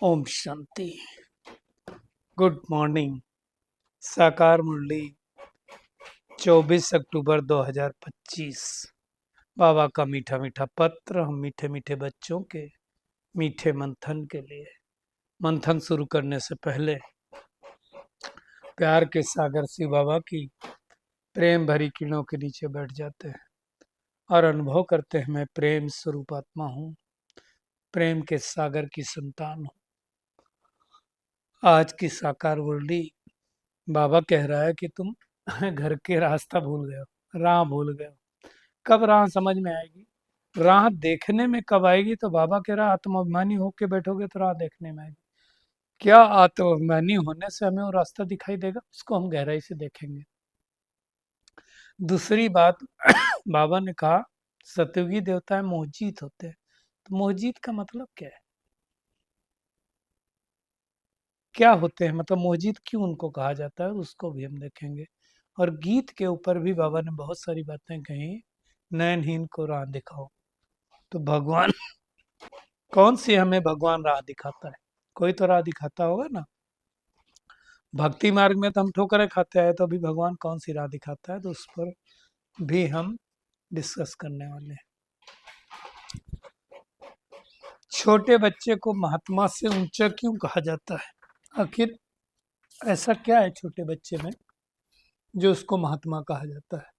Om Shanti. Good morning. साकार मुरली 24 अक्टूबर 2025। बाबा का मीठा मीठा पत्र हम मीठे मीठे बच्चों के मीठे मंथन के लिए। मंथन शुरू करने से पहले प्यार के सागर शिव बाबा की प्रेम भरी किरणों के नीचे बैठ जाते हैं और अनुभव करते हैं मैं प्रेम स्वरूप आत्मा हूँ, प्रेम के सागर की संतान हूँ। आज की साकार मुरली बाबा कह रहा है कि तुम घर के रास्ता भूल गए हो, राह भूल गए हो। कब राह समझ में आएगी? राह देखने में कब आएगी? तो बाबा कह रहा आत्माभिमानी होके बैठोगे तो राह देखने में आएगी। क्या आत्माभिमानी होने से हमें वो रास्ता दिखाई देगा? उसको हम गहराई से देखेंगे। दूसरी बात बाबा ने कहा सतयुगी देवता मोहजीत होते हैं। तो मोहजीत का मतलब क्या है? क्या होते हैं, मतलब मोहजीत क्यों उनको कहा जाता है, उसको भी हम देखेंगे। और गीत के ऊपर भी बाबा ने बहुत सारी बातें कही। नयनहीन को राह दिखाओ। तो भगवान कौन सी हमें भगवान राह दिखाता है? कोई तो राह दिखाता होगा ना। भक्ति मार्ग में तो हम ठोकरें खाते आए, तो अभी भगवान कौन सी राह दिखाता है, तो उस पर भी हम डिस्कस करने वाले हैं। छोटे बच्चे को महात्मा से ऊंचा क्यों कहा जाता है? आखिर ऐसा क्या है छोटे बच्चे में जो उसको महात्मा कहा जाता है?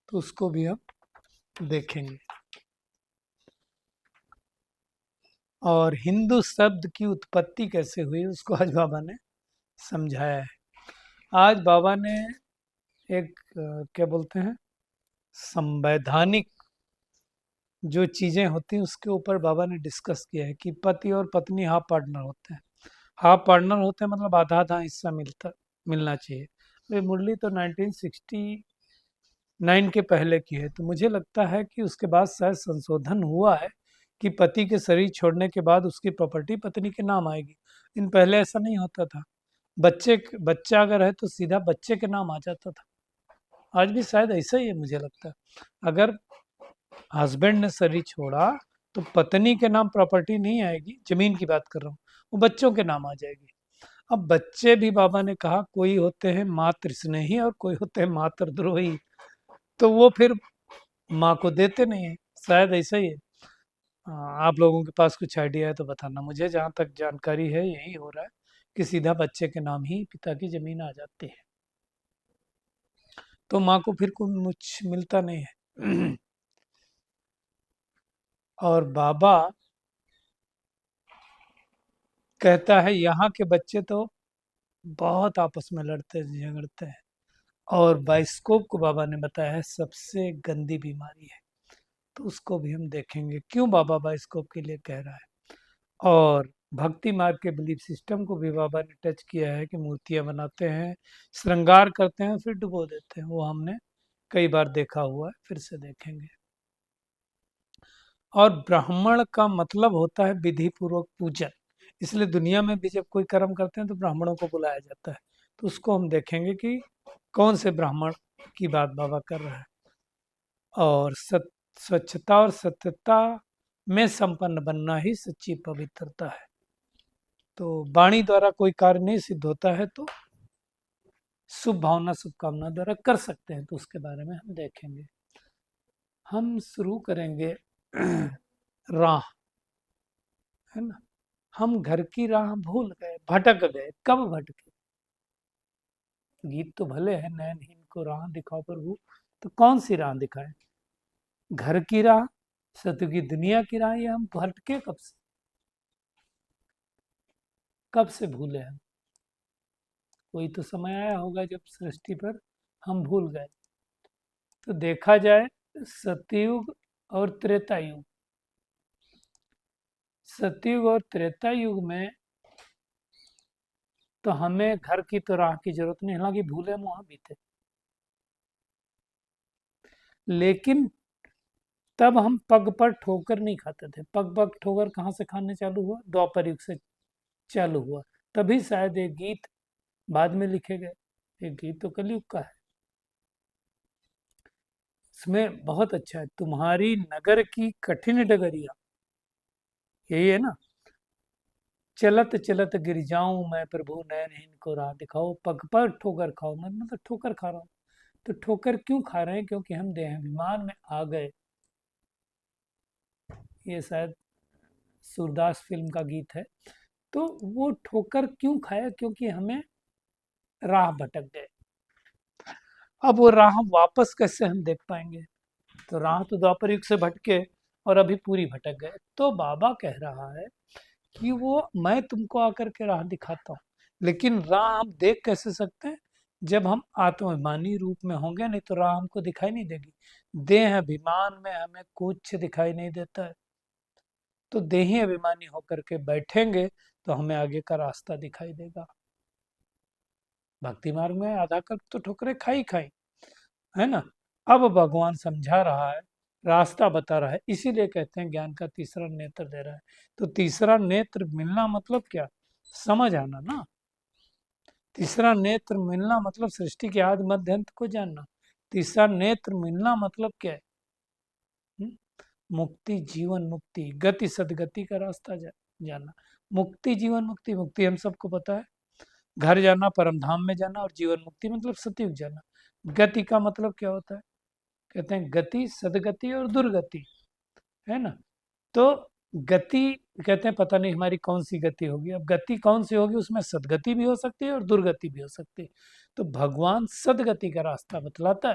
तो उसको भी हम देखेंगे। और हिंदू शब्द की उत्पत्ति कैसे हुई उसको आज बाबा ने समझाया है। आज बाबा ने एक क्या बोलते हैं, संवैधानिक जो चीजें होती हैं उसके ऊपर बाबा ने डिस्कस किया है कि पति और पत्नी हाफ पार्टनर होते हैं। हाफ पार्टनर होते हैं मतलब आधा आधा हिस्सा मिलना चाहिए। ये मुरली तो 1969 के पहले की है, तो मुझे लगता है कि उसके बाद शायद संशोधन हुआ है कि पति के शरीर छोड़ने के बाद उसकी प्रॉपर्टी पत्नी के नाम आएगी। इन पहले ऐसा नहीं होता था। बच्चा अगर है तो सीधा बच्चे के नाम आ जाता था। आज भी शायद ऐसा ही है मुझे लगता है। अगर हस्बैंड ने शरीर छोड़ा तो पत्नी के नाम प्रॉपर्टी नहीं आएगी, जमीन की बात कर रहा हूँ, वो बच्चों के नाम आ जाएगी। अब बच्चे भी बाबा ने कहा कोई होते हैं मातृ स्नेही और कोई होते हैं मातृ द्रोही, तो वो फिर माँ को देते नहीं है। शायद ऐसा ही है। आप लोगों के पास कुछ आइडिया है तो बताना। मुझे जहाँ तक जानकारी है यही हो रहा है कि सीधा बच्चे के नाम ही पिता की जमीन आ जाती है, तो माँ को फिर कुछ मिलता नहीं है। और बाबा कहता है यहाँ के बच्चे तो बहुत आपस में लड़ते झगड़ते हैं, और बाइस्कोप को बाबा ने बताया है सबसे गंदी बीमारी है। तो उसको भी हम देखेंगे क्यों बाबा बाइस्कोप के लिए कह रहा है। और भक्ति मार्ग के बिलीफ सिस्टम को भी बाबा ने टच किया है कि मूर्तियां बनाते हैं, श्रृंगार करते हैं, फिर डुबो देते हैं। वो हमने कई बार देखा हुआ है, फिर से देखेंगे। और ब्राह्मण का मतलब होता है विधि पूर्वक पूजन, इसलिए दुनिया में भी जब कोई कर्म करते हैं तो ब्राह्मणों को बुलाया जाता है। तो उसको हम देखेंगे कि कौन से ब्राह्मण की बात बाबा कर रहा है। और स्वच्छता और सत्यता में संपन्न बनना ही सच्ची पवित्रता है। तो वाणी द्वारा कोई कार्य नहीं सिद्ध होता है, तो शुभ भावना शुभकामना द्वारा कर सकते हैं, तो उसके बारे में हम देखेंगे। हम शुरू करेंगे राह, है ना। हम घर की राह भूल गए, भटक गए। कब भटके? गीत तो भले है नयनहीन को राह दिखाओ प्रभु, तो कौन सी राह दिखाए? घर की राह, सत्य की दुनिया की राह, ये हम भटके कब से? कब से भूले हम? कोई तो समय आया होगा जब सृष्टि पर हम भूल गए। तो देखा जाए सतयुग और त्रेता युग, सतयुग और त्रेता युग में तो हमें घर की तो राह की जरूरत नहीं, हालांकि भूले हम वहां भी थे, लेकिन तब हम पग पर ठोकर नहीं खाते थे। पग पग ठोकर कहाँ से खाने चालू हुआ? द्वापर युग से चालू हुआ। तभी शायद एक गीत बाद में लिखे गए। एक गीत तो कलयुग का है, इसमें बहुत अच्छा है। तुम्हारी नगर की कठिन डगरिया, यही है ना। चलत चलत गिर जाऊं मैं प्रभु नैनहीन को राह दिखाओ, पग पर ठोकर खाओ, मैं मतलब ठोकर खा रहा हूँ। तो ठोकर क्यों खा रहे हैं? क्योंकि हम देहाभिमान में आ गए। ये शायद सूरदास फिल्म का गीत है। तो वो ठोकर क्यों खाया? क्योंकि हमें राह भटक गए। अब वो राह वापस कैसे हम देख पाएंगे? तो राह तो द्वापर युग से भटके और अभी पूरी भटक गए। तो बाबा कह रहा है कि वो मैं तुमको आकर के राह दिखाता हूँ, लेकिन राह हम देख कैसे सकते हैं? जब हम आत्माभिमानी रूप में होंगे, नहीं तो राह हमको दिखाई नहीं देगी। देह अभिमान में हमें कुछ दिखाई नहीं देता है। तो देही अभिमानी होकर के बैठेंगे तो हमें आगे का रास्ता दिखाई देगा। भक्ति मार्ग में आधा कल्प तो ठोकरे खाई खाई, है ना। अब भगवान समझा रहा है, रास्ता बता रहा है, इसीलिए कहते हैं ज्ञान का तीसरा नेत्र दे रहा है। तो तीसरा नेत्र मिलना मतलब क्या? समझ आना ना। तीसरा नेत्र मिलना मतलब सृष्टि के आदि मध्य अंत को जानना। तीसरा नेत्र मिलना मतलब क्या है? मुक्ति, जीवन मुक्ति, गति सदगति का रास्ता जानना। मुक्ति, जीवन मुक्ति। मुक्ति हम सबको पता है, घर जाना, परम धाम में जाना, और जीवन मुक्ति मतलब सतयुग जाना। गति का मतलब क्या होता है? कहते हैं गति, सदगति और दुर्गति, है ना। तो गति कहते हैं पता नहीं हमारी कौन सी गति होगी। अब गति कौन सी होगी? उसमें सदगति भी हो सकती है और दुर्गति भी हो सकती है। तो भगवान सदगति का रास्ता बतलाता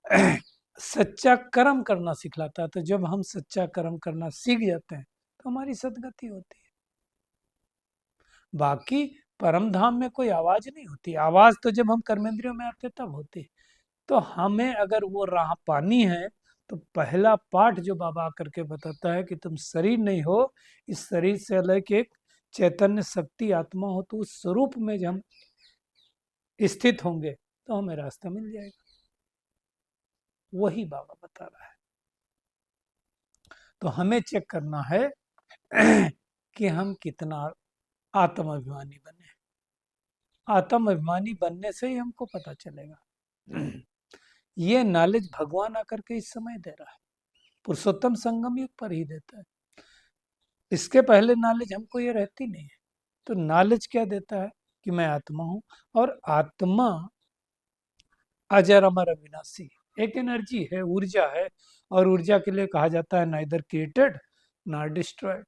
है। सच्चा कर्म करना सिखलाता है। तो जब हम सच्चा कर्म करना सीख जाते हैं तो हमारी सदगति होती है। बाकी परम धाम में कोई आवाज नहीं होती। आवाज तो जब हम कर्मेंद्रियों में आते तब होती है। तो हमें अगर वो राह पानी है तो पहला पाठ जो बाबा आकर के बताता है कि तुम शरीर नहीं हो, इस शरीर से अलग एक चैतन्य शक्ति आत्मा हो, तो उस स्वरूप में जब हम स्थित होंगे तो हमें रास्ता मिल जाएगा। वही बाबा बता रहा है। तो हमें चेक करना है कि हम कितना आत्म अभिमानी बने। आत्म अभिमानी बनने से ही हमको पता चलेगा। ये नॉलेज भगवान आकर के इस समय दे रहा है, पुरुषोत्तम संगम युग पर ही देता है। इसके पहले नॉलेज हमको ये रहती नहीं है। तो नॉलेज क्या देता है? कि मैं आत्मा हूं, और आत्मा अजर अमर अविनाशी एक एनर्जी है, ऊर्जा है। और ऊर्जा के लिए कहा जाता है neither created not destroyed.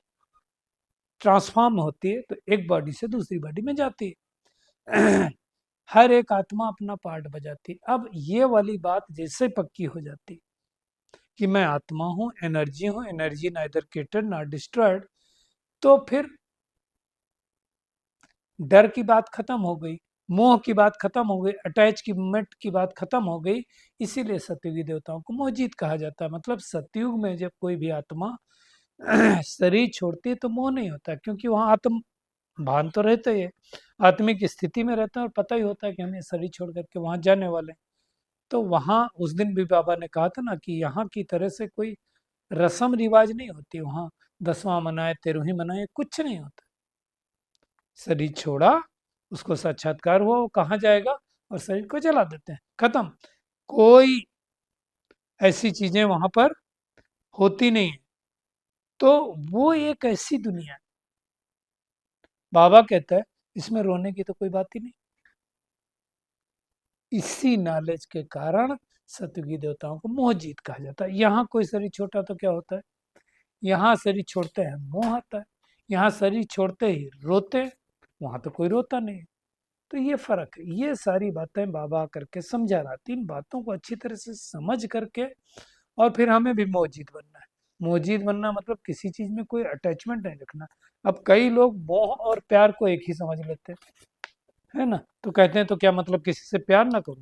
Transform होती है तो एक बॉडी से दूसरी बॉडी में जाती है। हर एक आत्मा अपना पार्ट बजाती है। अब ये वाली बात जैसे पक्की हो जाती कि मैं आत्मा हूँ, energy neither created not destroyed, तो फिर डर की बात खत्म हो गई, मोह की बात खत्म हो गई, अटैचमेंट की बात खत्म हो गई। इसीलिए सतयुगी देवताओं को मोहजीत कहा जाता है। मतलब सतयुग में जब कोई भी आत्मा शरीर छोड़ती है तो मोह नहीं होता, क्योंकि वहां आत्म भान तो रहता ही है, आत्मिक स्थिति में रहता है, और पता ही होता है कि हमें शरीर छोड़ करके वहां जाने वाले हैं। तो वहां उस दिन भी बाबा ने कहा था ना कि यहाँ की तरह से कोई रस्म रिवाज नहीं होती। वहां 10वां मनाए, 13वीं मनाए, कुछ नहीं होता। शरीर छोड़ा, उसको साक्षात्कार हुआ, वो कहाँ जाएगा? और शरीर को जला देते हैं, खत्म। कोई ऐसी चीजें वहां पर होती नहीं है। तो वो एक ऐसी दुनिया है, बाबा कहता है इसमें रोने की तो कोई बात ही नहीं। इसी नॉलेज के कारण सतयुगी देवताओं को मोहजीत कहा जाता है। यहाँ कोई शरीर छोटा तो क्या होता है? यहाँ शरीर छोड़ते हैं मोह आता है, यहाँ शरीर छोड़ते ही रोते हैं, वहां तो कोई रोता नहीं। तो ये फर्क है। ये सारी बातें बाबा करके समझा रहा। तीन बातों को अच्छी तरह से समझ करके, और फिर हमें भी मोहजीत बनना है। मोहजीत बनना मतलब किसी चीज में कोई अटैचमेंट नहीं रखना। अब कई लोग मोह और प्यार को एक ही समझ लेते हैं, है ना। तो कहते हैं तो क्या मतलब किसी से प्यार ना करूं?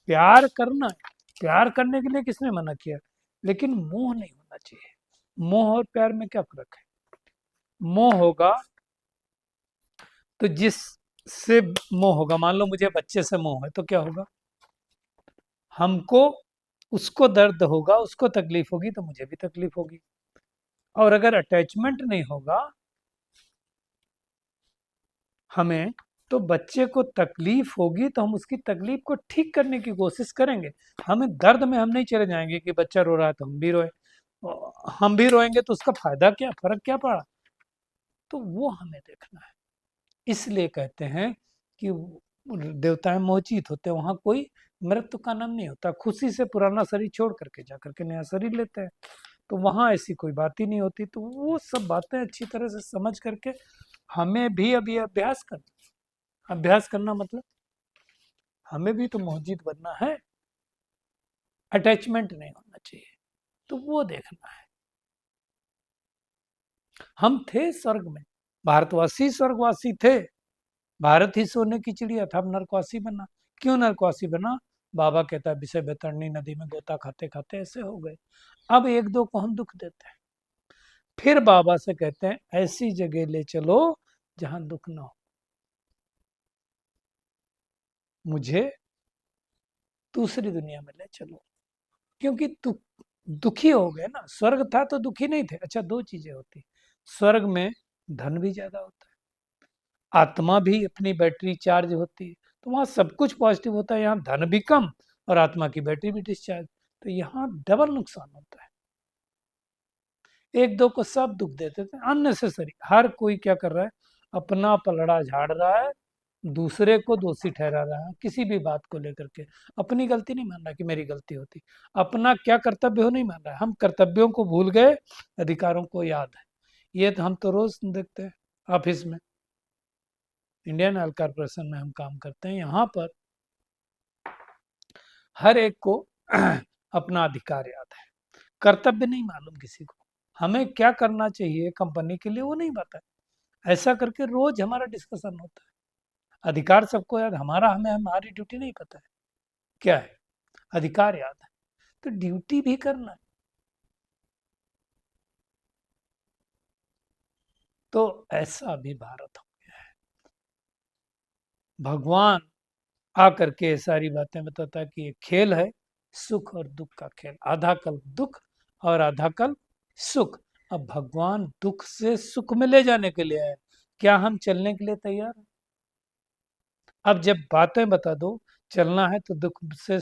प्यार करना है, प्यार करने के लिए किसने मना किया? लेकिन मोह नहीं होना चाहिए। मोह और प्यार में क्या फर्क है? मोह होगा तो जिससे मोह होगा, मान लो मुझे बच्चे से मोह है, तो क्या होगा? हमको उसको दर्द होगा, उसको तकलीफ होगी, तो मुझे भी तकलीफ होगी। और अगर अटैचमेंट नहीं होगा हमें, तो बच्चे को तकलीफ होगी तो हम उसकी तकलीफ को ठीक करने की कोशिश करेंगे। हमें दर्द में हम नहीं चले जाएंगे कि बच्चा रो रहा है तो हम भी रोए, हम भी रोएंगे तो उसका फायदा क्या, फर्क क्या पड़ा? तो वो हमें देखना है। इसलिए कहते हैं कि देवताएं मोचित होते हैं, वहां कोई मृत्यु का नाम नहीं होता, खुशी से पुराना शरीर छोड़ करके जा करके नया शरीर लेते हैं। तो वहां ऐसी कोई बात ही नहीं होती। तो वो सब बातें अच्छी तरह से समझ करके हमें भी अभी अभ्यास करना। अभ्यास करना मतलब हमें भी तो मोहजित बनना है, अटैचमेंट नहीं होना चाहिए। तो वो देखना है। हम थे स्वर्ग में, भारतवासी स्वर्गवासी थे, भारत ही सोने की चिड़िया था, अब नरकवासी बना। क्यों नरकवासी बना? बाबा कहता है विषय बैतरणी नदी में गोता खाते खाते ऐसे हो गए। अब एक दो को हम दुख देते हैं, फिर बाबा से कहते हैं ऐसी जगह ले चलो जहां दुख ना हो। मुझे दूसरी दुनिया में ले चलो, क्योंकि दुखी हो गए ना। स्वर्ग था तो दुखी नहीं थे। अच्छा, दो चीजें होती, स्वर्ग में धन भी ज्यादा होता है, आत्मा भी अपनी बैटरी चार्ज होती है, तो वहां सब कुछ पॉजिटिव होता है। यहाँ धन भी कम और आत्मा की बैटरी भी डिस्चार्ज, तो यहाँ डबल नुकसान होता है। एक दो को सब दुख देते थे अननेसेसरी। हर कोई क्या कर रहा है, अपना पलड़ा झाड़ रहा है, दूसरे को दोषी ठहरा रहा है किसी भी बात को लेकर के। अपनी गलती नहीं मान रहा कि मेरी गलती होती, अपना क्या कर्तव्य हो नहीं मान रहा है। हम कर्तव्यों को भूल गए, अधिकारों को याद है। ये तो हम तो रोज देखते हैं। ऑफिस में, इंडियन ऑयल कॉर्पोरेशन में हम काम करते हैं, यहाँ पर हर एक को अपना अधिकार याद है, कर्तव्य नहीं मालूम किसी को। हमें क्या करना चाहिए कंपनी के लिए वो नहीं पता है। ऐसा करके रोज हमारा डिस्कशन होता है। अधिकार सबको याद, हमारा हमें हमारी ड्यूटी नहीं पता है क्या है, अधिकार याद है, तो ड्यूटी भी करना है। तो ऐसा भी भारत हो गया है। भगवान आकर के सारी बातें बताता है कि ये खेल है सुख और दुख का खेल, आधा कल दुख और आधा कल सुख। अब भगवान दुख से सुख में ले जाने के लिए आए, क्या हम चलने के लिए तैयार हैं? अब जब बातें बता दो चलना है तो दुख से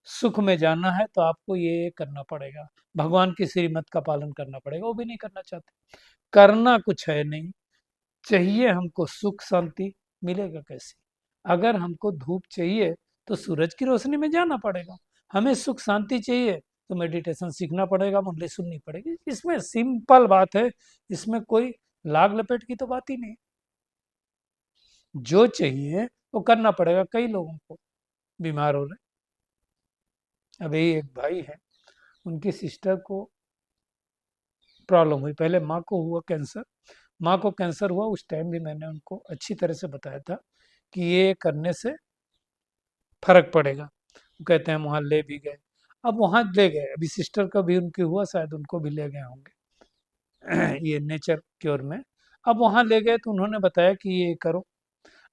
सुख में जाना है, तो आपको ये करना पड़ेगा, भगवान की श्रीमत का पालन करना पड़ेगा। वो भी नहीं करना चाहते। करना कुछ है नहीं, चाहिए हमको सुख शांति, मिलेगा कैसे? अगर हमको धूप चाहिए तो सूरज की रोशनी में जाना पड़ेगा। हमें सुख शांति चाहिए तो मेडिटेशन सीखना पड़ेगा, मुरली सुननी पड़ेगी। इसमें सिंपल बात है, इसमें कोई लाग लपेट की तो बात ही नहीं। जो चाहिए वो करना पड़ेगा। कई लोगों को बीमार हो रहे, अभी एक भाई है, उनकी सिस्टर को प्रॉब्लम हुई। पहले माँ को हुआ कैंसर, माँ को कैंसर हुआ उस टाइम भी मैंने उनको अच्छी तरह से बताया था कि ये करने से फर्क पड़ेगा। वो कहते हैं हम वहाँ ले भी गए। अब वहाँ ले गए, अभी सिस्टर का भी उनकी हुआ, शायद उनको भी ले गए होंगे ये नेचर क्योर में। अब वहाँ ले गए तो उन्होंने बताया कि ये करो।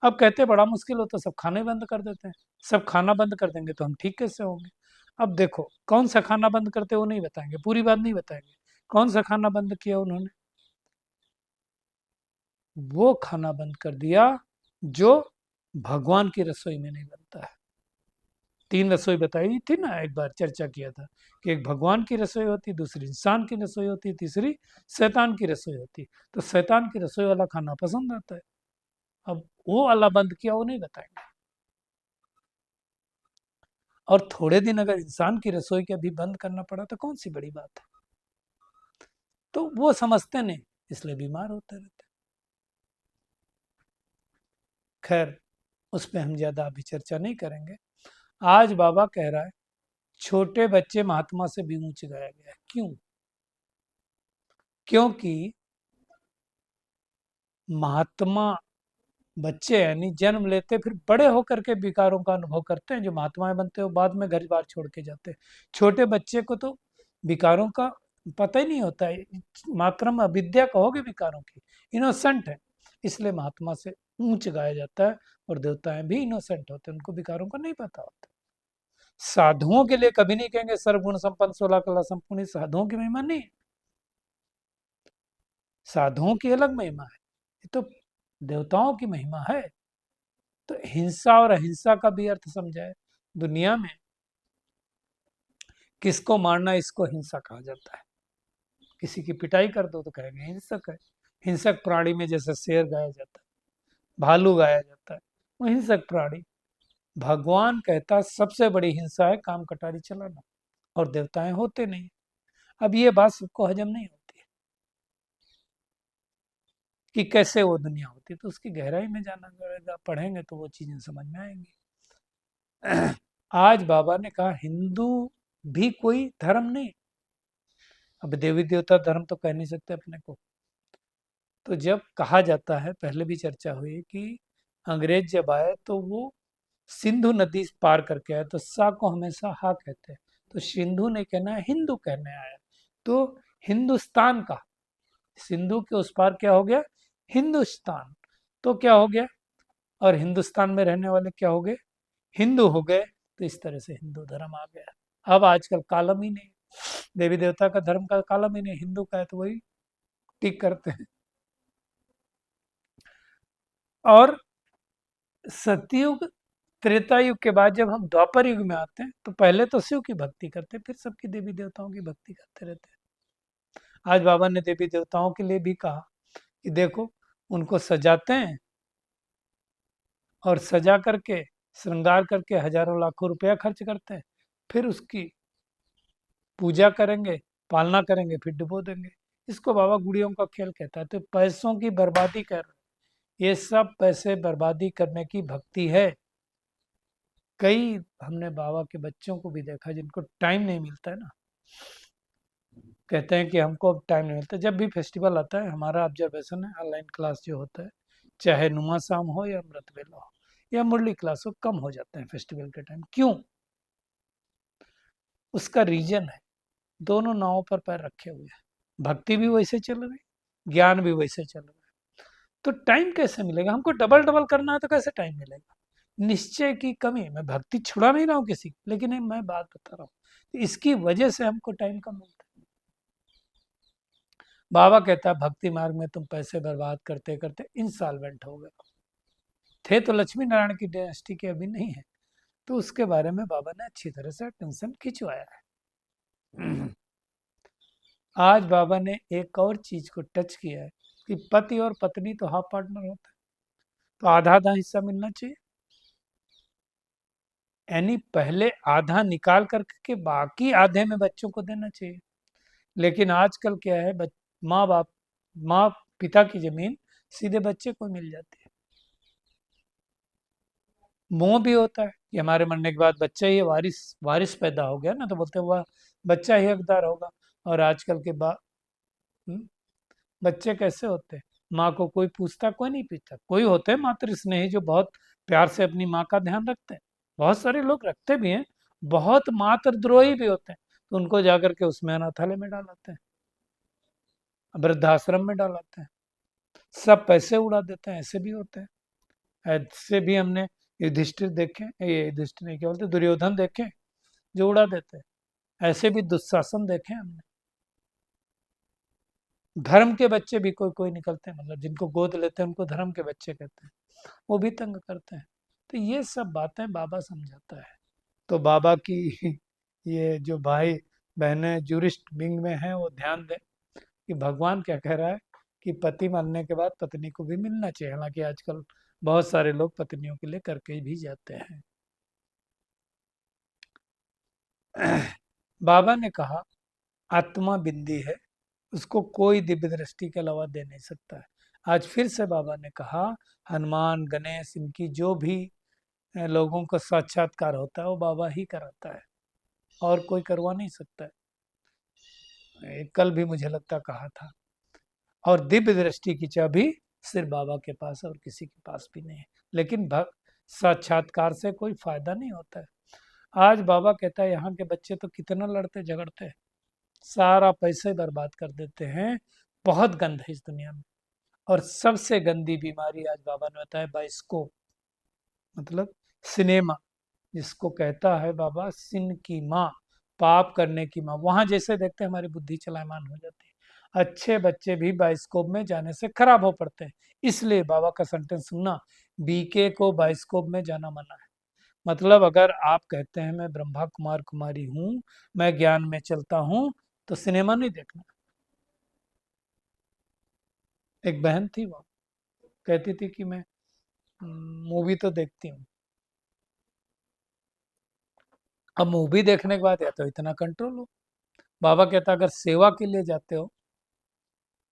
अब कहते बड़ा मुश्किल होता, सब खाने बंद कर देते हैं। सब खाना बंद कर देंगे तो हम ठीक कैसे होंगे? अब देखो कौन सा खाना बंद करते वो नहीं बताएंगे, पूरी बात नहीं बताएंगे। कौन सा खाना बंद किया उन्होंने? वो खाना बंद कर दिया जो भगवान की रसोई में नहीं बनता है। तीन रसोई बताई थी ना, एक बार चर्चा किया था कि एक भगवान की रसोई होती, दूसरी इंसान की रसोई होती, तीसरी शैतान की रसोई होती। तो शैतान की रसोई वाला खाना पसंद आता है। अब वो वाला बंद किया वो नहीं बताएंगे। और थोड़े दिन अगर इंसान की रसोई के भी बंद करना पड़ा तो कौन सी बड़ी बात है? तो वो समझते नहीं, इसलिए बीमार होते रहते। खैर, उस पर हम ज्यादा अभी चर्चा नहीं करेंगे। आज बाबा कह रहा है छोटे बच्चे महात्मा से भी ऊंच गाया गया है। क्यों? क्योंकि महात्मा बच्चे यानी जन्म लेते फिर बड़े होकर के विकारों का अनुभव करते हैं। जो महात्माएं बनते हैं वो बाद में घर बार छोड़ के जाते हैं। छोटे बच्चे को तो विकारों का पता ही नहीं होता है, मात्रम अविद्या कहोगे विकारों की, इनोसेंट है। इसलिए महात्मा से ऊंच गाया जाता है। और देवताएं भी इनोसेंट होते हैं, उनको विकारों का नहीं पता होता। साधुओं के लिए कभी नहीं कहेंगे सर्वगुण संपन्न 16 कला संपूर्ण, साधुओं की महिमा नहीं है, साधुओं की अलग महिमा है, ये तो देवताओं की महिमा है। तो हिंसा और अहिंसा का भी अर्थ समझाए। दुनिया में किसको मारना, इसको हिंसा कहा जाता है। किसी की पिटाई कर दो तो कहेंगे हिंसक है। हिंसक प्राणी में जैसे शेर गाया जाता है, भालू गाया जाता है, वो हिंसक प्राणी। भगवान कहता सबसे बड़ी हिंसा है काम कटारी चलाना, और देवताएं होते नहीं। अब ये बात सबको हजम नहीं होती है कि कैसे वो दुनिया होती है, तो उसकी गहराई में जाना पड़ेगा, पढ़ेंगे तो वो चीजें समझ में आएंगी। आज बाबा ने कहा हिंदू भी कोई धर्म नहीं। अब देवी देवता धर्म तो कह नहीं सकते अपने को। तो जब कहा जाता है, पहले भी चर्चा हुई कि अंग्रेज जब आए तो वो सिंधु नदी पार करके आए, तो सा को हमेशा हा कहते हैं, तो सिंधु ने कहना है हिंदू कहने आया, तो हिंदुस्तान का, सिंधु के उस पार क्या हो गया, हिंदुस्तान। तो क्या हो गया, और हिंदुस्तान में रहने वाले क्या हो गए, हिंदू हो गए। तो इस तरह से हिंदू धर्म आ गया। अब आजकल कालम ही नहीं, देवी देवता का धर्म का कालम ही नहीं, हिंदू का है तो वही टिक करते हैं। और सतयुग त्रेता युग के बाद जब हम द्वापर युग में आते हैं, तो पहले तो शिव की भक्ति करते हैं, फिर सबकी देवी देवताओं की भक्ति करते रहते हैं। आज बाबा ने देवी देवताओं के लिए भी कहा कि देखो, उनको सजाते हैं, और सजा करके श्रृंगार करके हजारों लाखों रुपया खर्च करते हैं, फिर उसकी पूजा करेंगे, पालना करेंगे, फिर डुबो देंगे। इसको बाबा गुड़ियों का खेल कहता है। तो पैसों की बर्बादी कर रहे हैं। ये सब पैसे बर्बादी करने की भक्ति है। कई हमने बाबा के बच्चों को भी देखा जिनको टाइम नहीं मिलता है ना, कहते हैं कि हमको अब टाइम नहीं मिलता। जब भी फेस्टिवल आता है, हमारा ऑब्जर्वेशन है, ऑनलाइन क्लास जो होता है, चाहे नुमा शाम हो या अमृत वेला हो या मुरली क्लास हो, कम हो जाते हैं फेस्टिवल के टाइम। क्यों? उसका रीजन है, दोनों नावों पर पैर रखे हुए हैं। भक्ति भी वैसे चल रही, ज्ञान भी वैसे चल रहा है। तो टाइम कैसे मिलेगा? हमको डबल डबल करना है तो कैसे टाइम मिलेगा? निश्चय की कमी। मैं भक्ति छुड़ा नहीं रहा हूँ किसी, लेकिन मैं बात बता रहा हूँ, इसकी वजह से हमको टाइम कम मिलता है। बाबा कहता है भक्ति मार्ग में तुम पैसे बर्बाद करते करते इंसॉल्वेंट हो गए। थे तो लक्ष्मी नारायण की डायनेस्टी के, अभी नहीं है। तो उसके बारे में बाबा ने अच्छी तरह से टेंशन खिंचवाया है। आज बाबा ने एक और चीज को टच किया है कि पति और पत्नी तो हाफ पार्टनर होता है, तो आधा आधा हिस्सा मिलना चाहिए। यानी पहले आधा निकाल करके बाकी आधे में बच्चों को देना चाहिए। लेकिन आजकल क्या है, माँ बाप, माँ पिता की जमीन सीधे बच्चे को मिल जाती है। मोह भी होता है कि हमारे मरने के बाद बच्चा ही वारिस वारिस पैदा हो गया ना, तो बोलते हैं वह बच्चा ही हकदार होगा। और आजकल के बाद बच्चे कैसे होते हैं, माँ को कोई पूछता, कोई नहीं पूछता। कोई होते हैं मातृ स्नेही जो बहुत प्यार से अपनी माँ का ध्यान रखते हैं, बहुत सारे लोग रखते भी हैं। बहुत मातृद्रोही भी होते हैं, तो उनको जाकर के उसमें अनाथालय में डालाते हैं, वृद्धाश्रम में डालाते हैं, सब पैसे उड़ा देते हैं। ऐसे भी होते हैं। ऐसे भी हमने युधिष्ठिर देखे, ये युधिष्ठिर नहीं, क्या बोलते, दुर्योधन देखे जो उड़ा देते हैं। ऐसे भी दुशासन देखे हमने। धर्म के बच्चे भी कोई कोई निकलते हैं, मतलब जिनको गोद लेते हैं उनको धर्म के बच्चे कहते हैं, वो भी तंग करते हैं। तो ये सब बातें बाबा समझाता है। तो बाबा की ये जो भाई बहनें जूरिस्ट विंग में हैं, वो ध्यान दें कि भगवान क्या कह रहा है कि पति मरने के बाद पत्नी को भी मिलना चाहिए। हालांकि आजकल बहुत सारे लोग पत्नियों के लिए करके भी जाते हैं। बाबा ने कहा आत्मा बिंदी है, उसको कोई दिव्य दृष्टि के अलावा दे नहीं सकता है। आज फिर से बाबा ने कहा हनुमान गणेश इनकी जो भी लोगों को साक्षात्कार होता है वो बाबा ही कराता है, और कोई करवा नहीं सकता है। कल भी मुझे लगता कहा था। और दिव्य दृष्टि की चाबी सिर्फ बाबा के पास है और किसी के पास भी नहीं है। लेकिन भक्त साक्षात्कार से कोई फायदा नहीं होता है। आज बाबा कहता है यहाँ के बच्चे तो कितना लड़ते झगड़ते हैं, सारा पैसे बर्बाद कर देते हैं। बहुत गंद है इस दुनिया में। और सबसे गंदी बीमारी आज बाबा ने बताया बाइस्कोप, मतलब सिनेमा, जिसको कहता है बाबा सिन की माँ, पाप करने की माँ। वहां जैसे देखते हैं हमारी बुद्धि चलायमान हो जाती है। अच्छे बच्चे भी बाइस्कोप में जाने से खराब हो पड़ते हैं। इसलिए बाबा का सेंटेंस सुनना, बीके को बाइस्कोप में जाना मना है। मतलब अगर आप कहते हैं मैं ब्रह्मा कुमार कुमारी हूँ, मैं ज्ञान में चलता हूँ, तो सिनेमा नहीं देखना। एक बहन थी, वो कहती थी कि मैं मूवी तो देखती हूँ। अब मूवी देखने के बाद या तो इतना कंट्रोल हो। बाबा कहता अगर सेवा के लिए जाते हो,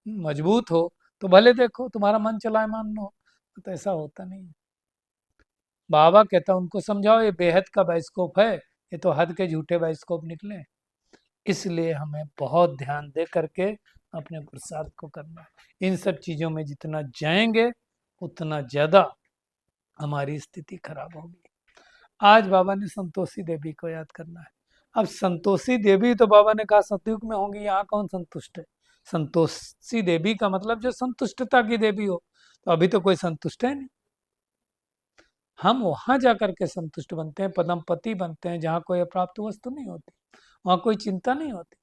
मजबूत हो, तो भले देखो, तुम्हारा मन चलाए मान लो, तो ऐसा होता नहीं है। बाबा कहता उनको समझाओ ये बेहद का बाइस्कोप है, ये तो हद के झूठे बाइस्कोप निकले। इसलिए हमें बहुत ध्यान दे करके अपने प्रसाद को करना है। इन सब चीजों में जितना जाएंगे, उतना ज्यादा हमारी स्थिति खराब होगी। आज बाबा ने संतोषी देवी को याद करना है। अब संतोषी देवी तो बाबा ने कहा सतयुग में होंगी, यहाँ कौन संतुष्ट है। संतोषी देवी का मतलब जो संतुष्टता की देवी हो, तो अभी तो कोई संतुष्ट है नहीं। हम वहां जाकर के संतुष्ट बनते हैं, पदमपति बनते हैं, जहाँ कोई अप्राप्त वस्तु नहीं होती, वहां कोई चिंता नहीं होती।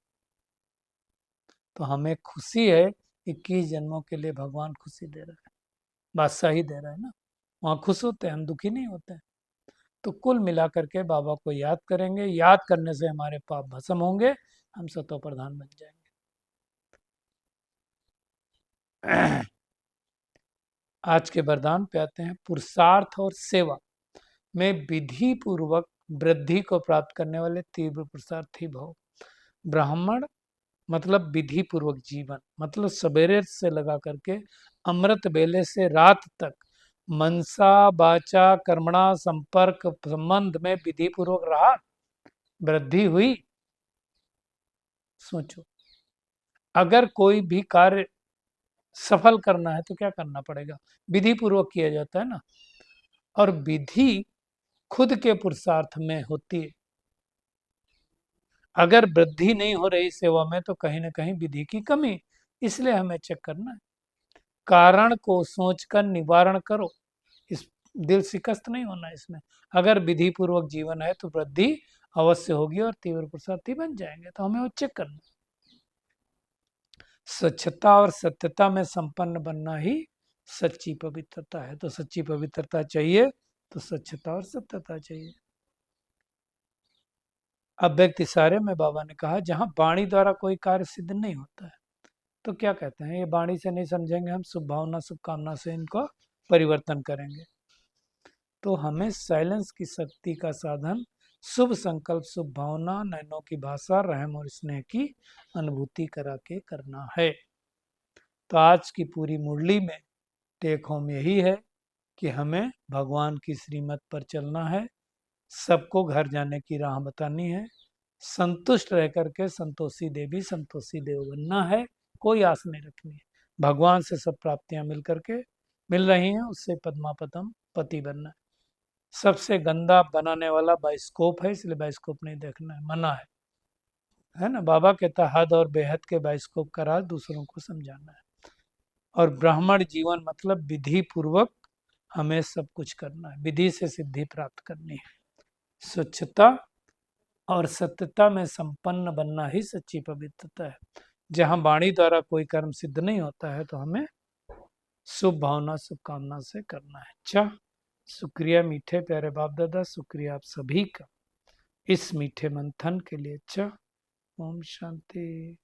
तो हमें खुशी है, 21 जन्मों के लिए भगवान खुशी दे रहा है, बादशाही दे रहा है ना। वहाँ खुश होते हैं, हम दुखी नहीं होते हैं। तो कुल मिलाकर के बाबा को याद करेंगे, याद करने से हमारे पाप भस्म होंगे, हम सतो प्रधान बन जाएंगे। आज के वरदान पे आते हैं। पुरुषार्थ और सेवा में विधि पूर्वक वृद्धि को प्राप्त करने वाले तीव्र पुरुषार्थी भव। ब्राह्मण मतलब विधि पूर्वक जीवन, मतलब सवेरे से लगा करके अमृत बेले से रात तक मनसा वाचा कर्मणा संपर्क संबंध में विधि पूर्वक रहा, वृद्धि हुई। सोचो, अगर कोई भी कार्य सफल करना है तो क्या करना पड़ेगा, विधि पूर्वक किया जाता है ना। और विधि खुद के पुरुषार्थ में होती है। अगर वृद्धि नहीं हो रही सेवा में, तो कहीं ना कहीं विधि की कमी। इसलिए हमें चेक करना है, कारण को सोचकर निवारण करो। इस दिल शिकस्त नहीं होना इसमें। अगर विधि पूर्वक जीवन है तो वृद्धि अवश्य होगी और तीव्र पुरुषार्थी बन जाएंगे। तो हमें वो चेक करना। स्वच्छता और सत्यता में संपन्न बनना ही सच्ची पवित्रता है। तो सच्ची पवित्रता चाहिए तो स्वच्छता और सत्यता चाहिए। अब व्यक्ति सारे में बाबा ने कहा जहां वाणी द्वारा कोई कार्य सिद्ध नहीं होता है, तो क्या कहते हैं, ये वाणी से नहीं समझेंगे, हम शुभ भावना शुभकामना से इनको परिवर्तन करेंगे। तो हमें साइलेंस की शक्ति का साधन शुभ संकल्प शुभ भावना, नैनों की भाषा, रहम और स्नेह की अनुभूति करा के करना है। तो आज की पूरी मुरली में टेक होम यही है कि हमें भगवान की श्रीमत पर चलना है, सबको घर जाने की राह बतानी है, संतुष्ट रह करके संतोषी देवी संतोषी देव बनना है, कोई आस नहीं रखनी है। भगवान से सब प्राप्तियां मिल करके मिल रही हैं, उससे पद्मापदम पति बनना है। सबसे गंदा बनाने वाला बाइस्कोप है, इसलिए बाइस्कोप नहीं देखना है, मना है ना। बाबा कहता हद और बेहद के बाइस्कोप का राज दूसरों को समझाना है। और ब्राह्मण जीवन मतलब विधि पूर्वक हमें सब कुछ करना है, विधि से सिद्धि प्राप्त करनी है। स्वच्छता और सत्यता में संपन्न बनना ही सच्ची पवित्रता है। जहां वाणी द्वारा कोई कर्म सिद्ध नहीं होता है, तो हमें शुभ भावना शुभकामना से करना है। अच्छा, शुक्रिया मीठे प्यारे बाप दादा, शुक्रिया आप सभी का इस मीठे मंथन के लिए। अच्छा, ओम शांति।